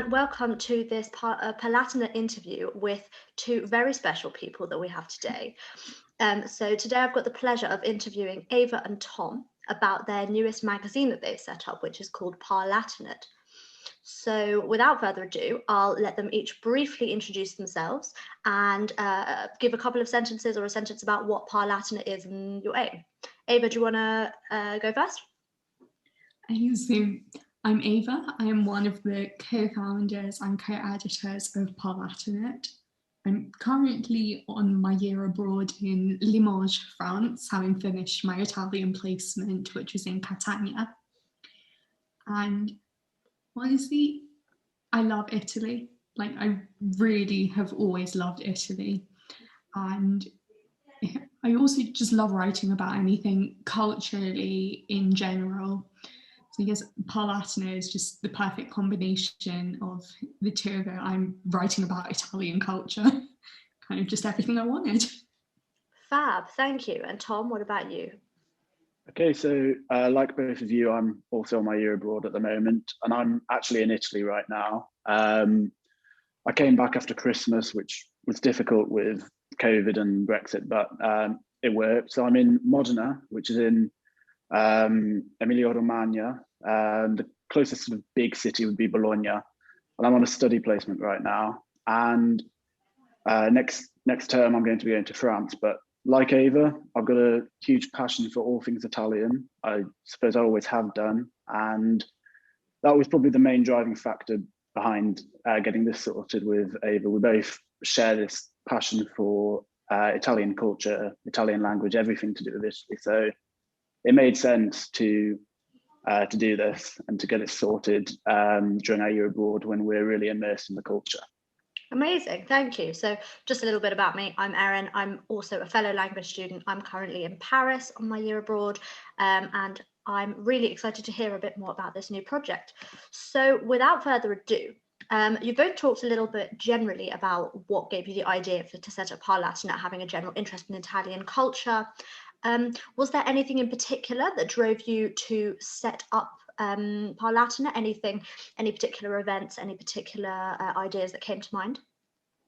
and welcome to this Palatinate interview with two very special people that we have today. So today I've got the pleasure of interviewing Ava and Tom about their newest magazine that they've set up, which is called Parlatinate. So without further ado, I'll let them each briefly introduce themselves and give a couple of sentences or a sentence about what Parlatinate is and your aim. Ava, do you want to go first? So I'm Ava. I am one of the co-founders and co-editors of Parlatinate. I'm currently on my year abroad in Limoges, France, having finished my Italian placement, which was in Catania. And honestly, I love Italy. I really have always loved Italy. And I also just love writing about anything culturally in general. So I guess Parlatinate is just the perfect combination of the two of it. I'm writing about Italian culture, kind of just everything I wanted. Fab, thank you. And Tom, what about you? Okay, so like both of you, I'm also on my year abroad at the moment, and I'm actually in Italy right now. I came back after Christmas, which was difficult with COVID and Brexit, but it worked. So I'm in Modena, which is in Emilia-Romagna. The closest sort of big city would be Bologna, and I'm on a study placement right now. And next term, I'm going to be going to France. But like Ava, I've got a huge passion for all things Italian. I suppose I always have done, and that was probably the main driving factor behind getting this sorted with Ava. We both share this passion for Italian culture, Italian language, everything to do with Italy. So it made sense to do this and to get it sorted during our year abroad when we're really immersed in the culture. Amazing, thank you. So just a little bit about me. I'm Erin. I'm also a fellow language student. I'm currently in Paris on my year abroad, and I'm really excited to hear a bit more about this new project. So without further ado, you both talked a little bit generally about what gave you the idea to set up Parlatinate, having a general interest in Italian culture. Was there anything in particular that drove you to set up Parlatinate? Any particular events, any particular ideas that came to mind?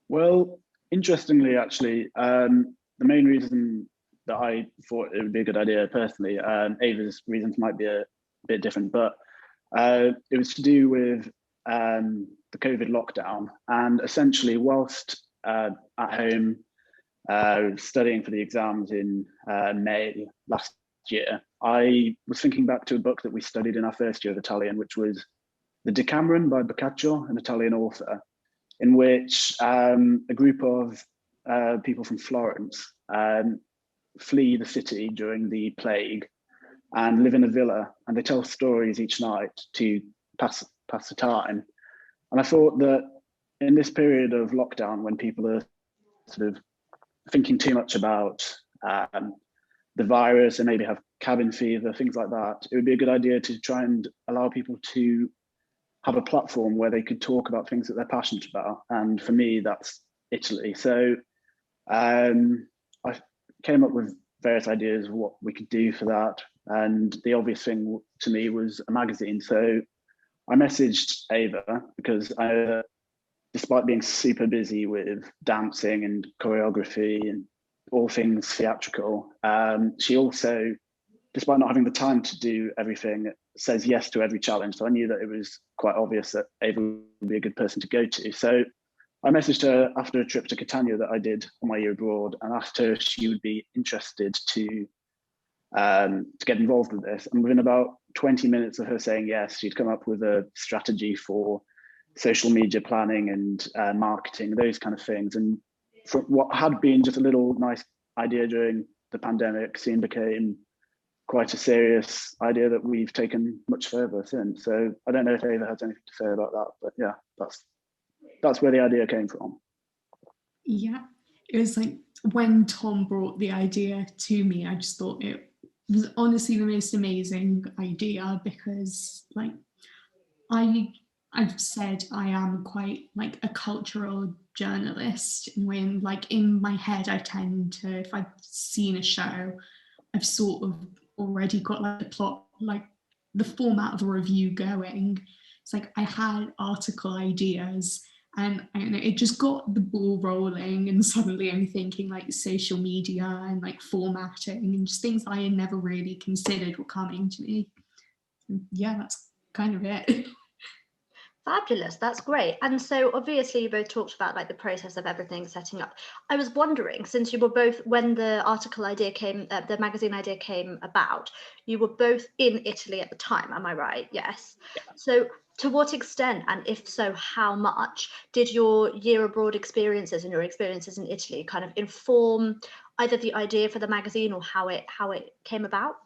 Well, interestingly, actually, the main reason that I thought it would be a good idea personally, Ava's reasons might be a bit different, but it was to do with the COVID lockdown. And essentially, whilst at home, studying for the exams in May last year, I was thinking back to a book that we studied in our first year of Italian, which was The Decameron by Boccaccio, an Italian author, in which a group of people from Florence flee the city during the plague and live in a villa, and they tell stories each night to pass the time. And I thought that in this period of lockdown, when people are sort of thinking too much about the virus and maybe have cabin fever, things like that, it would be a good idea to try and allow people to have a platform where they could talk about things that they're passionate about. And for me, that's Italy. So I came up with various ideas of what we could do for that. And the obvious thing to me was a magazine. So I messaged Ava because despite being super busy with dancing and choreography and all things theatrical, she also, despite not having the time to do everything, says yes to every challenge. So I knew that it was quite obvious that Ava would be a good person to go to. So I messaged her after a trip to Catania that I did on my year abroad and asked her if she would be interested to get involved with this. And within about 20 minutes of her saying yes, she'd come up with a strategy for social media planning and marketing, those kind of things. And from what had been just a little nice idea during the pandemic, soon became quite a serious idea that we've taken much further since. So I don't know if Ava has anything to say about that, but yeah, that's where the idea came from. Yeah, it was like when Tom brought the idea to me, I just thought it was honestly the most amazing idea because I've said I am quite like a cultural journalist, and when in my head I tend to, if I've seen a show, I've sort of already got the plot, the format of a review going. it's like I had article ideas, and I don't know, it just got the ball rolling, and suddenly I'm thinking like social media and like formatting and just things I had never really considered were coming to me. And yeah, that's kind of it. Fabulous, that's great. And so obviously you both talked about like the process of everything setting up. I was wondering, since you were both, when the article idea came, the magazine idea came about, you were both in Italy at the time, am I right? Yes. Yeah. So to what extent, and if so, how much, did your year abroad experiences and your experiences in Italy kind of inform either the idea for the magazine or how it came about?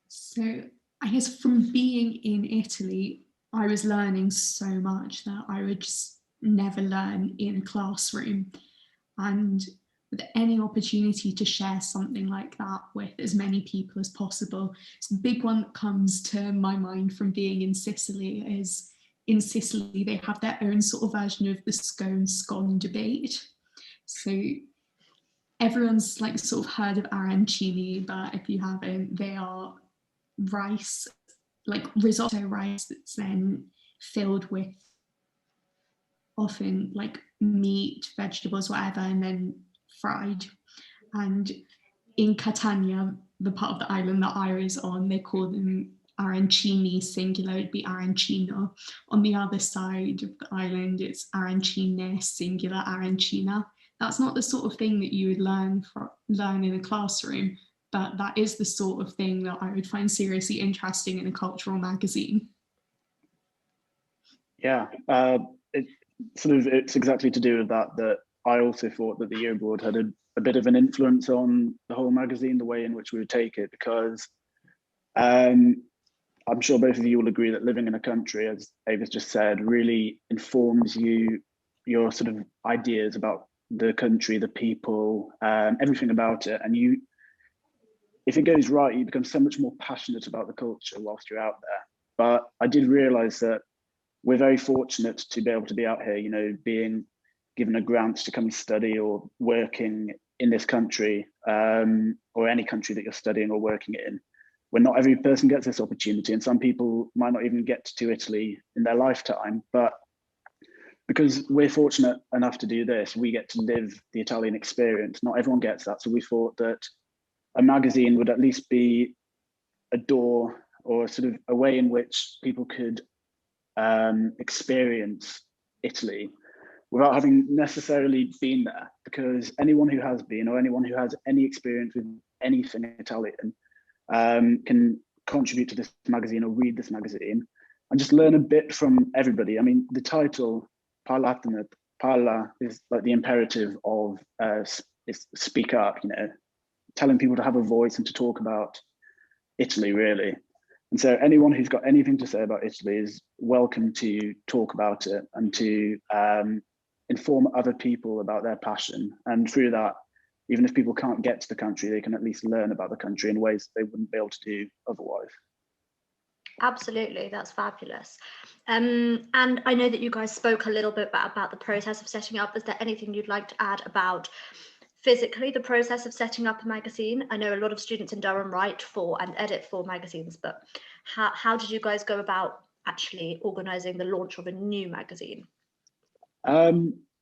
So I guess from being in Italy, I was learning so much that I would just never learn in a classroom. And with any opportunity to share something like that with as many people as possible. So the big one that comes to my mind from being in Sicily is, in Sicily, they have their own sort of version of the scone debate. So everyone's like sort of heard of arancini, but if you haven't, they are rice, like risotto rice that's then filled with often like meat, vegetables, whatever, and then fried. And in Catania, the part of the island that I was on, they call them arancini singular, it'd be arancino. On the other side of the island, it's arancine singular, arancina. That's not the sort of thing that you would learn in a classroom, but that is the sort of thing that I would find seriously interesting in a cultural magazine. Yeah, it's exactly to do with that I also thought that the year abroad had a bit of an influence on the whole magazine, the way in which we would take it, because I'm sure both of you will agree that living in a country, as Ava's just said, really informs your sort of ideas about the country, the people, everything about it. And if it goes right, you become so much more passionate about the culture whilst you're out there. But I did realize that we're very fortunate to be able to be out here, you know, being given a grant to come and study or working in this country, or any country that you're studying or working in, where not every person gets this opportunity. And some people might not even get to Italy in their lifetime. But because we're fortunate enough to do this, we get to live the Italian experience. Not everyone gets that. So we thought that a magazine would at least be a door or sort of a way in which people could experience Italy without having necessarily been there, because anyone who has been or anyone who has any experience with anything Italian can contribute to this magazine or read this magazine and just learn a bit from everybody. I mean, the title Parlatinate, parla is like the imperative of is speak up, you know, telling people to have a voice and to talk about Italy, really. And so anyone who's got anything to say about Italy is welcome to talk about it and to inform other people about their passion. And through that, even if people can't get to the country, they can at least learn about the country in ways they wouldn't be able to do otherwise. Absolutely, that's fabulous. And I know that you guys spoke a little bit about the process of setting up. Is there anything you'd like to add about physically the process of setting up a magazine? I know a lot of students in Durham write for and edit for magazines, but how did you guys go about actually organising the launch of a new magazine?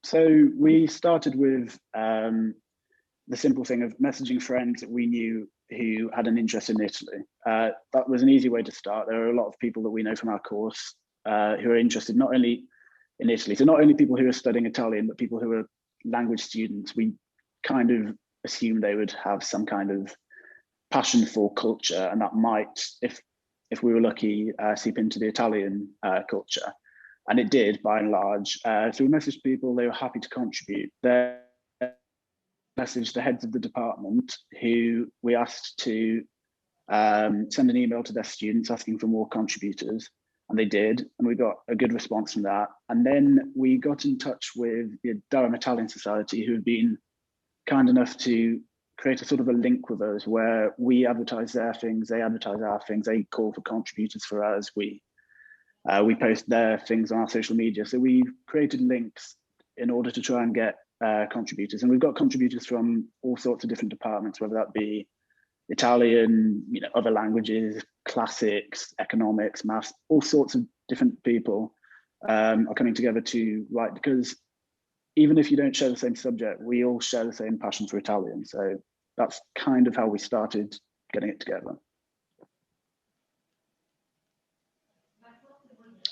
So we started with the simple thing of messaging friends that we knew who had an interest in Italy. That was an easy way to start. There are a lot of people that we know from our course who are interested not only in Italy, so not only people who are studying Italian, but people who are language students. We kind of assumed they would have some kind of passion for culture, and that might, if we were lucky, seep into the Italian culture. And it did, by and large. So we messaged people, they were happy to contribute. They messaged the heads of the department, who we asked to send an email to their students asking for more contributors. And they did, and we got a good response from that. And then we got in touch with the Durham Italian Society, who had been kind enough to create a sort of a link with us where we advertise their things, they advertise our things, they call for contributors for us, we post their things on our social media. So we created links in order to try and get contributors. And we've got contributors from all sorts of different departments, whether that be Italian, you know, other languages, classics, economics, maths, all sorts of different people are coming together to write, because even if you don't share the same subject, we all share the same passion for Italian. So that's kind of how we started getting it together.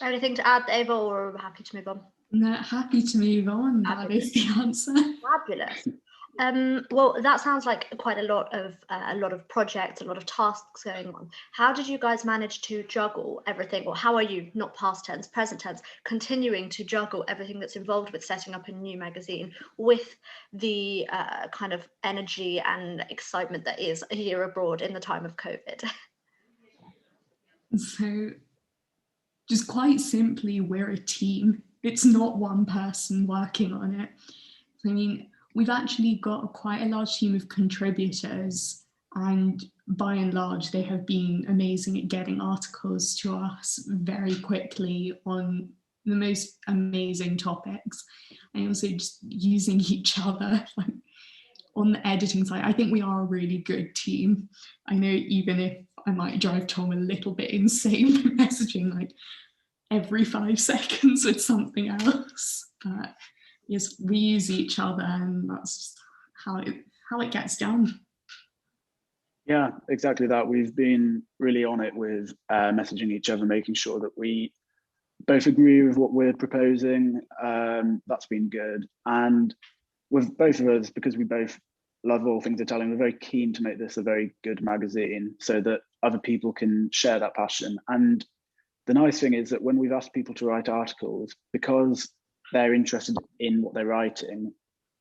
Anything to add, Ava, or are we happy to move on? No, happy to move on. That is the answer. Fabulous. Well, that sounds like quite a lot of projects, a lot of tasks going on. How did you guys manage to juggle everything, or how are you, not past tense, present tense, continuing to juggle everything that's involved with setting up a new magazine with the kind of energy and excitement that is a year abroad in the time of COVID? So, just quite simply, we're a team. It's not one person working on it. I mean, we've actually got quite a large team of contributors, and by and large, they have been amazing at getting articles to us very quickly on the most amazing topics, and also just using each other like, on the editing side. I think we are a really good team. I know, even if I might drive Tom a little bit insane for messaging like every 5 seconds with something else, but yes, we use each other, and that's just how it gets done. Yeah, exactly that. We've been really on it with messaging each other, making sure that we both agree with what we're proposing. That's been good. And with both of us, because we both love all things Italian, we're very keen to make this a very good magazine so that other people can share that passion. And the nice thing is that when we've asked people to write articles, because they're interested in what they're writing,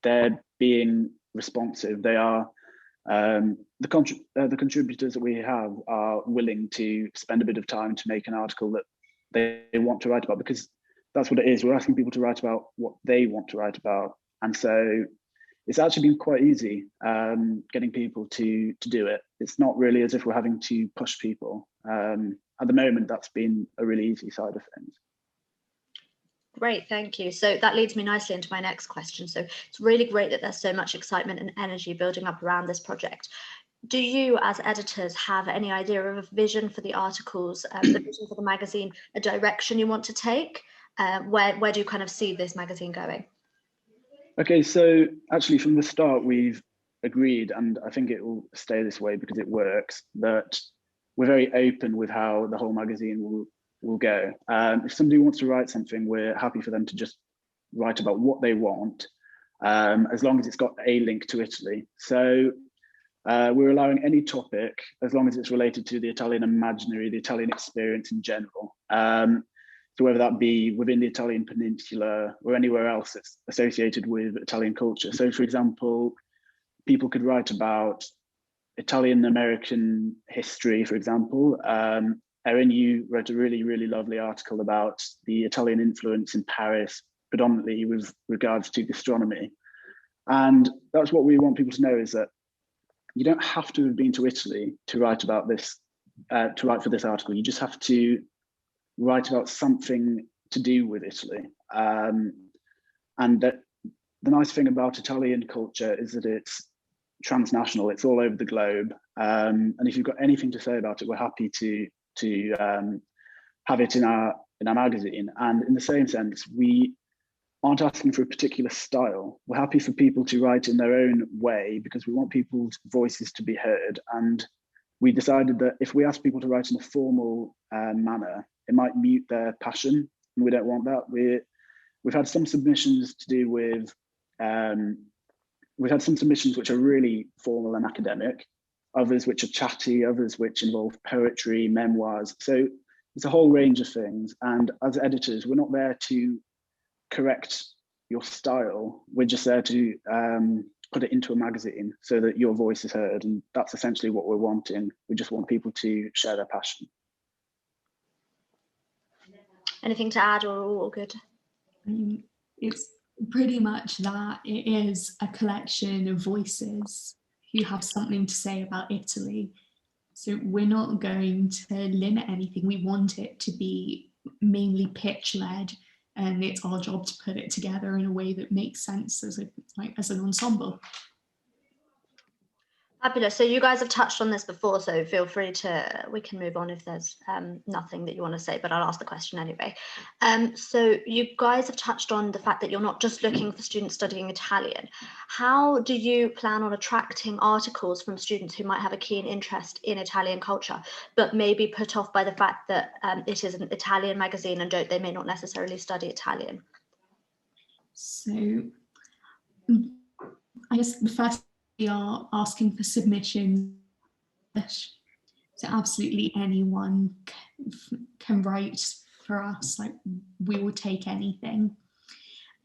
they're being responsive. They are the contributors that we have are willing to spend a bit of time to make an article that they want to write about, because that's what it is. We're asking people to write about what they want to write about, and so it's actually been quite easy getting people to do it. It's not really as if we're having to push people. At the moment, that's been a really easy side of things. Great, thank you. So that leads me nicely into my next question. So it's really great that there's so much excitement and energy building up around this project. Do you, as editors, have any idea of a vision for the articles, the vision for the magazine, a direction you want to take? Where do you kind of see this magazine going? Okay, so actually from the start, we've agreed, and I think it will stay this way because it works, that we're very open with how the whole magazine will go. If somebody wants to write something, we're happy for them to just write about what they want, as long as it's got a link to Italy. So we're allowing any topic as long as it's related to the Italian imaginary, the Italian experience in general. So whether that be within the Italian peninsula or anywhere else that's associated with Italian culture. So for example, people could write about Italian American history, for example. Erin, you wrote a really, really lovely article about the Italian influence in Paris, predominantly with regards to gastronomy. And that's what we want people to know, is that you don't have to have been to Italy to write about this, to write for this article. You just have to write about something to do with Italy. And that the nice thing about Italian culture is that it's transnational, it's all over the globe. And if you've got anything to say about it, we're happy to have it in our magazine. And in the same sense, we aren't asking for a particular style. We're happy for people to write in their own way because we want people's voices to be heard. And we decided that if we ask people to write in a formal manner, it might mute their passion, and we don't want that. We've had some submissions to do with, we've had some submissions which are really formal and academic, others which are chatty, others which involve poetry, memoirs. So it's a whole range of things. And as editors, we're not there to correct your style. We're just there to put it into a magazine so that your voice is heard. And that's essentially what we're wanting. We just want people to share their passion. Anything to add, or all good? It's pretty much that. It is a collection of voices who have something to say about Italy. So we're not going to limit anything. We want it to be mainly pitch-led, and it's our job to put it together in a way that makes sense as an ensemble. Fabulous. So you guys have touched on this before, so feel free to, we can move on if there's nothing that you want to say, but I'll ask the question anyway. So you guys have touched on the fact that you're not just looking for students studying Italian. How do you plan on attracting articles from students who might have a keen interest in Italian culture, but may be put off by the fact that it is an Italian magazine and they may not necessarily study Italian? So I guess the first, we are asking for submissions. So absolutely anyone can write for us, like we will take anything.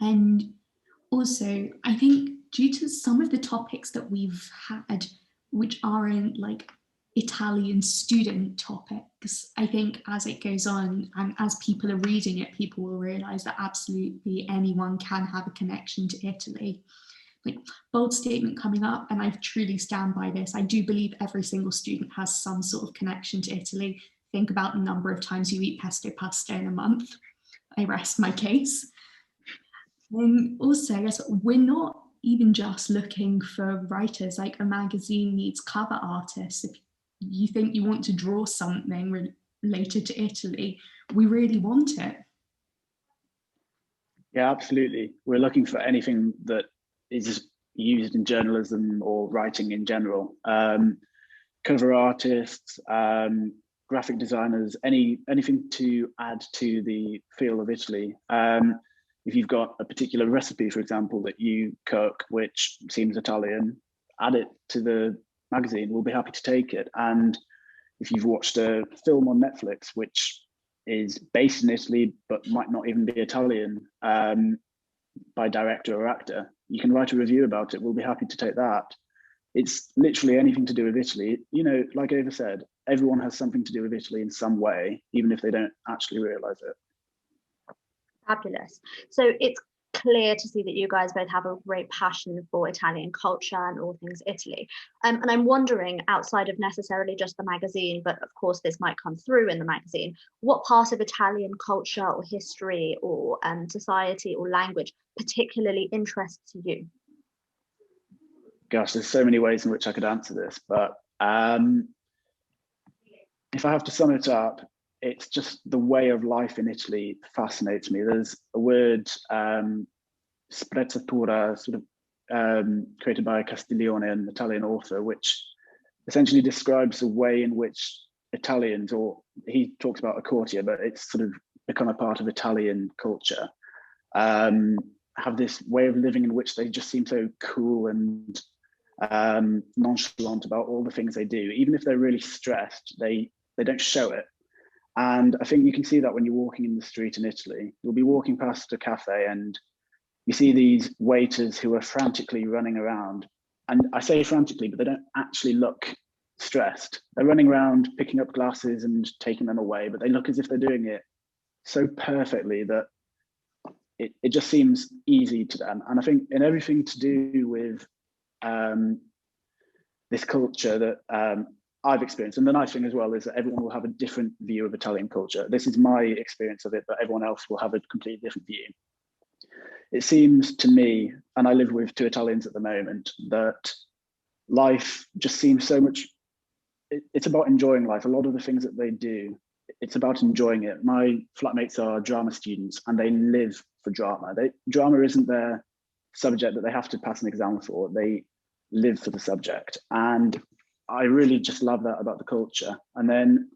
And also, I think due to some of the topics that we've had, which aren't like Italian student topics, I think as it goes on and as people are reading it, people will realise that absolutely anyone can have a connection to Italy. Like, bold statement coming up, and I truly stand by this. I do believe every single student has some sort of connection to Italy. Think about the number of times you eat pesto pasta in a month. I rest my case. And also, I guess we're not even just looking for writers. Like, a magazine needs cover artists. If you think you want to draw something related to Italy, we really want it. Yeah, absolutely. We're looking for anything that is used in journalism or writing in general. Cover artists, graphic designers, anything to add to the feel of Italy. If you've got a particular recipe, for example, that you cook, which seems Italian, add it to the magazine. We'll be happy to take it. And if you've watched a film on Netflix, which is based in Italy, but might not even be Italian, by director or actor, you can write a review about it. We'll be happy to take that. It's literally anything to do with Italy. You know, like Ava said, everyone has something to do with Italy in some way, even if they don't actually realize it. Fabulous. So it's clear to see that you guys both have a great passion for Italian culture and all things Italy. And I'm wondering, outside of necessarily just the magazine, but of course this might come through in the magazine, what part of Italian culture or history or society or language particularly interests you? Gosh, there's so many ways in which I could answer this, but if I have to sum it up, it's just the way of life in Italy fascinates me. There's a word, sprezzatura, sort of created by Castiglione, an Italian author, which essentially describes the way in which Italians, or he talks about a courtier, but it's sort of become a part of Italian culture, have this way of living in which they just seem so cool and nonchalant about all the things they do. Even if they're really stressed, they don't show it. And I think you can see that when you're walking in the street in Italy. You'll be walking past a cafe and you see these waiters who are frantically running around. And I say frantically, but they don't actually look stressed. They're running around, picking up glasses and taking them away, but they look as if they're doing it so perfectly that it just seems easy to them. And I think in everything to do with this culture that I've experienced, and the nice thing as well is that everyone will have a different view of Italian culture. This is my experience of it, but everyone else will have a completely different view. It seems to me, and I live with 2 Italians at the moment, that life just seems so much, it's about enjoying life. A lot of the things that they do, it's about enjoying it. My flatmates are drama students and they live for drama. Drama isn't their subject that they have to pass an exam for. They live for the subject. And I really just love that about the culture. And then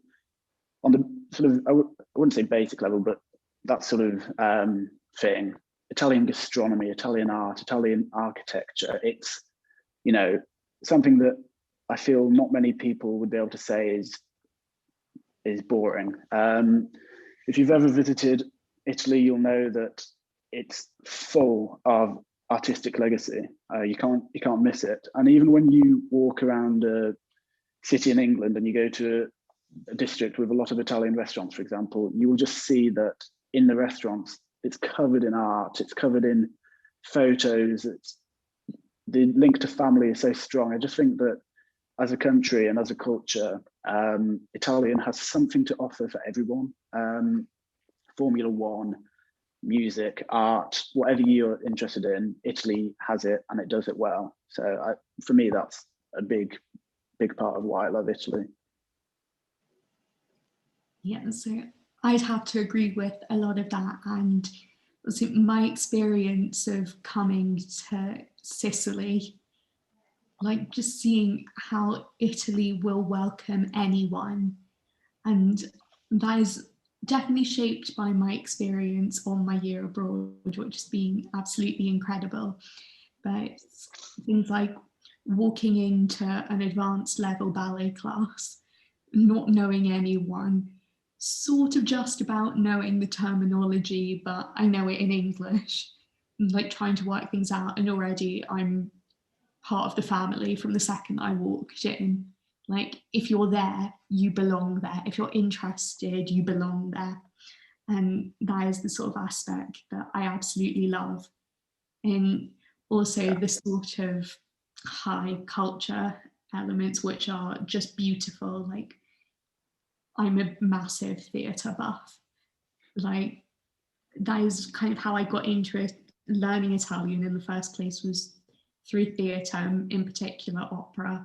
on the sort of, I wouldn't say basic level, but that sort of thing, Italian gastronomy, Italian art, Italian architecture, it's, you know, something that I feel not many people would be able to say is boring. If you've ever visited Italy, you'll know that it's full of artistic legacy. You can't miss it. And even when you walk around a city in England and you go to a district with a lot of Italian restaurants, for example, you will just see that in the restaurants, it's covered in art, it's covered in photos, the link to family is so strong. I just think that as a country and as a culture, Italian has something to offer for everyone. Formula One, music, art, whatever you're interested in, Italy has it and it does it well. So for me, that's a big big part of why I love Italy. Yeah, so I'd have to agree with a lot of that. And so my experience of coming to Sicily, like just seeing how Italy will welcome anyone, and that is definitely shaped by my experience on my year abroad, which has been absolutely incredible. But things like walking into an advanced level ballet class, not knowing anyone, sort of just about knowing the terminology, but I know it in English, like trying to work things out, and already I'm part of the family from the second I walked in. Like, if you're there, you belong there. If you're interested, you belong there. And that is the sort of aspect that I absolutely love. And also the sort of high culture elements, which are just beautiful. Like, I'm a massive theatre buff. Like, that is kind of how I got into it. Learning Italian in the first place was through theatre, in particular opera.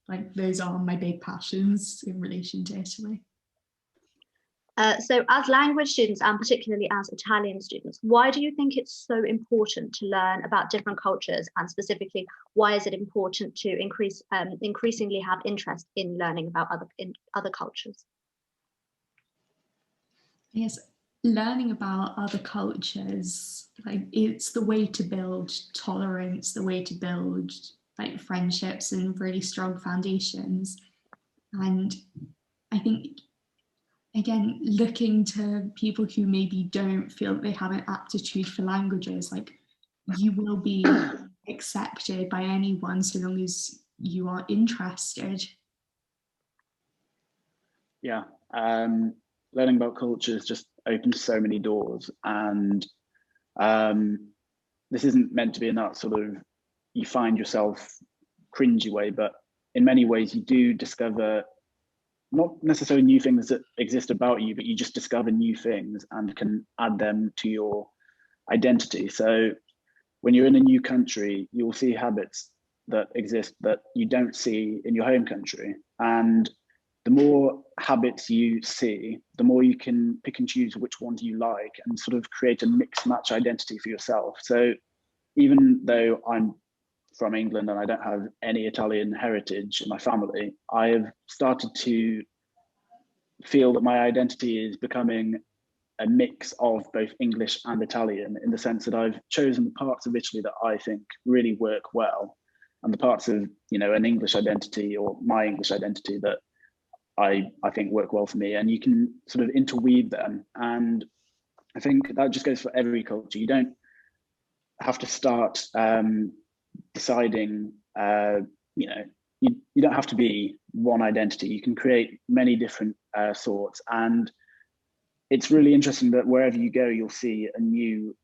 Like, those are my big passions in relation to Italy. So as language students, and particularly as Italian students, why do you think it's so important to learn about different cultures, and specifically, why is it important to increasingly have interest in learning about other cultures? Yes, learning about other cultures, like, it's the way to build tolerance, the way to build like friendships and really strong foundations. And I think, again, looking to people who maybe don't feel they have an aptitude for languages, like, you will be accepted by anyone so long as you are interested. Yeah, learning about cultures just opens so many doors, and this isn't meant to be in that sort of you find yourself cringy way, but in many ways you do discover not necessarily new things that exist about you, but you just discover new things and can add them to your identity. So when you're in a new country, you'll see habits that exist that you don't see in your home country. And the more habits you see, the more you can pick and choose which ones you like and sort of create a mix match identity for yourself. So even though I'm from England and I don't have any Italian heritage in my family, I have started to feel that my identity is becoming a mix of both English and Italian, in the sense that I've chosen the parts of Italy that I think really work well, and the parts of, you know, an English identity or my English identity that I think work well for me, and you can sort of interweave them. And I think that just goes for every culture. You don't have to start deciding, you know, you don't have to be one identity. You can create many different sorts. And it's really interesting that wherever you go, you'll see a new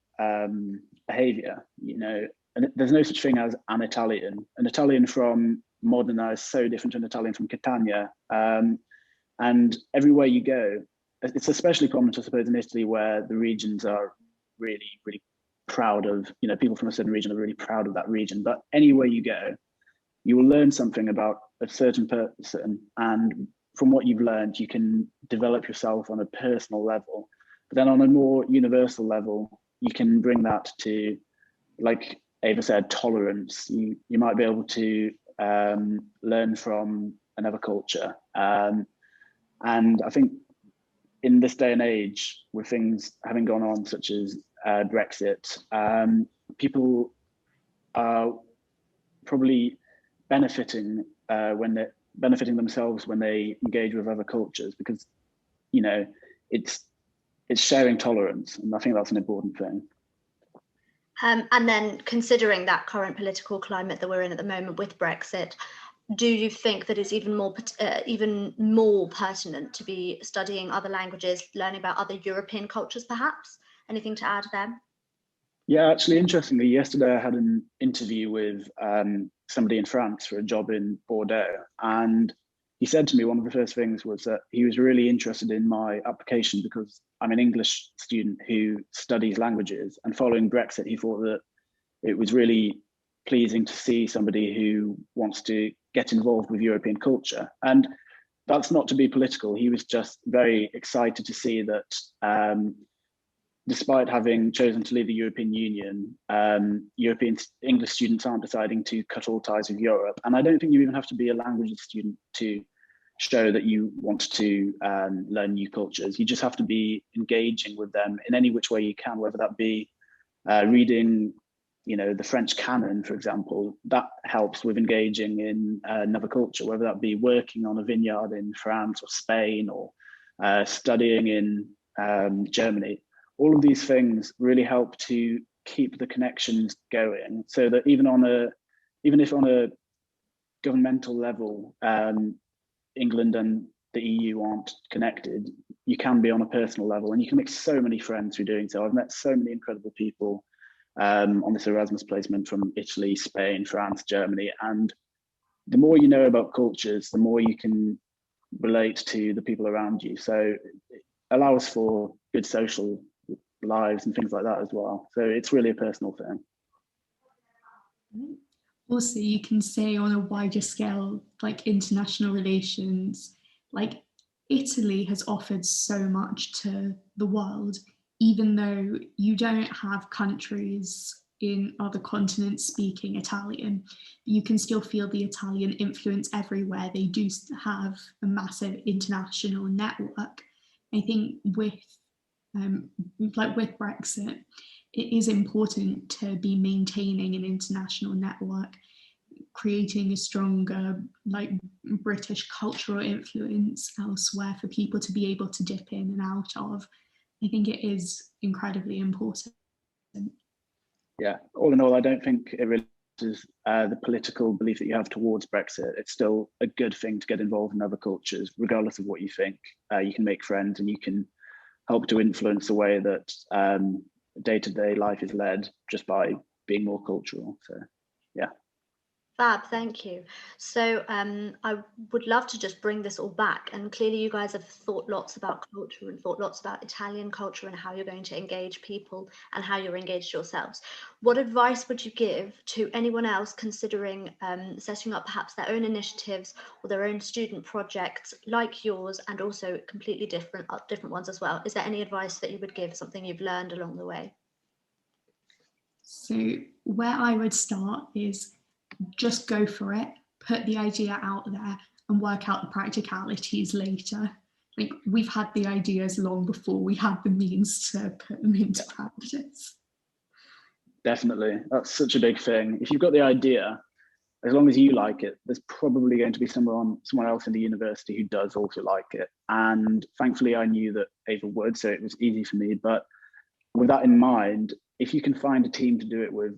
behavior, you know, and there's no such thing as an Italian. An Italian from Modena is so different to an Italian from Catania. And everywhere you go, it's especially prominent, I suppose, in Italy, where the regions are really, really proud of, you know, people from a certain region are really proud of that region. But anywhere you go, you will learn something about a certain person. And from what you've learned, you can develop yourself on a personal level. But then on a more universal level, you can bring that to, like Ava said, tolerance. You might be able to learn from another culture. And I think in this day and age, with things having gone on, such as Brexit, people are probably benefiting when they're benefiting themselves when they engage with other cultures, because, you know, it's sharing tolerance, and I think that's an important thing. And then, considering that current political climate that we're in at the moment with Brexit, do you think that it's even more pertinent to be studying other languages, learning about other European cultures, perhaps? Anything to add there? Yeah, actually, interestingly, yesterday I had an interview with somebody in France for a job in Bordeaux, and he said to me one of the first things was that he was really interested in my application because I'm an English student who studies languages, and following Brexit, he thought that it was really pleasing to see somebody who wants to get involved with European culture. And that's not to be political. He was just very excited to see that despite having chosen to leave the European Union, European English students aren't deciding to cut all ties with Europe. And I don't think you even have to be a languages student to show that you want to learn new cultures. You just have to be engaging with them in any which way you can, whether that be reading, the French canon, for example. That helps with engaging in another culture, whether that be working on a vineyard in France or Spain, or studying in Germany. All of these things really help to keep the connections going, so that even if on a governmental level, England and the EU aren't connected, you can be on a personal level, and you can make so many friends through doing so. I've met so many incredible people on this Erasmus placement from Italy, Spain, France, Germany, and the more you know about cultures, the more you can relate to the people around you. So it allows for good social lives and things like that as well. So it's really a personal thing. Also, you can say on a wider scale, like international relations, like Italy has offered so much to the world, even though you don't have countries in other continents speaking Italian, you can still feel the Italian influence everywhere. They do have a massive international network. I think with Brexit, it is important to be maintaining an international network, creating a stronger British cultural influence elsewhere for people to be able to dip in and out of. I think it is incredibly important. Yeah, all in all, I don't think it really is the political belief that you have towards Brexit. It's still a good thing to get involved in other cultures, regardless of what you think. You can make friends, and you can help to influence the way that day-to-day life is led just by being more cultural. So, yeah. Fab, thank you. So I would love to just bring this all back, and clearly you guys have thought lots about culture and thought lots about Italian culture and how you're going to engage people and how you're engaged yourselves. What advice would you give to anyone else considering setting up perhaps their own initiatives or their own student projects like yours, and also completely different ones as well? Is there any advice that you would give, something you've learned along the way? So where I would start is just go for it, put the idea out there and work out the practicalities later. Like, we've had the ideas long before we had the means to put them into practice. Definitely, that's such a big thing. If you've got the idea, as long as you like it, there's probably going to be someone else in the university who does also like it. And thankfully I knew that Ava would, so it was easy for me. But with that in mind, if you can find a team to do it with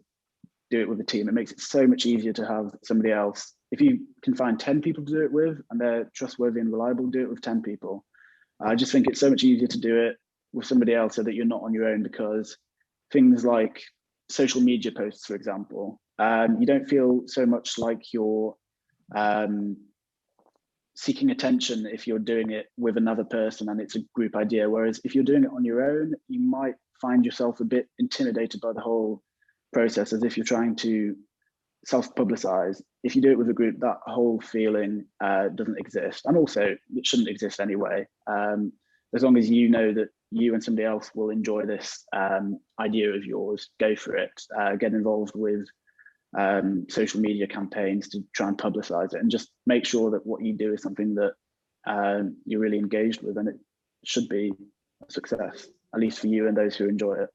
a team. It makes it so much easier to have somebody else. If you can find 10 people to do it with, and they're trustworthy and reliable, do it with 10 people. I just think it's so much easier to do it with somebody else, so that you're not on your own, because things like social media posts, for example, you don't feel so much like you're seeking attention if you're doing it with another person and it's a group idea. Whereas if you're doing it on your own, you might find yourself a bit intimidated by the whole process, as if you're trying to self-publicize. If you do it with a group, that whole feeling doesn't exist, and also it shouldn't exist anyway. As long as you know that you and somebody else will enjoy this idea of yours, go for it. Get involved with social media campaigns to try and publicize it, and just make sure that what you do is something that you're really engaged with, and it should be a success, at least for you and those who enjoy it.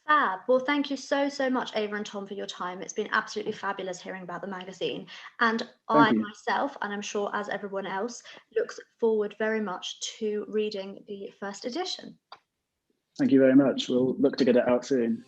Fab. Well, thank you so much, Ava and Tom, for your time. It's been absolutely fabulous hearing about the magazine. And I myself, and I'm sure as everyone else, looks forward very much to reading the first edition. Thank you very much. We'll look to get it out soon.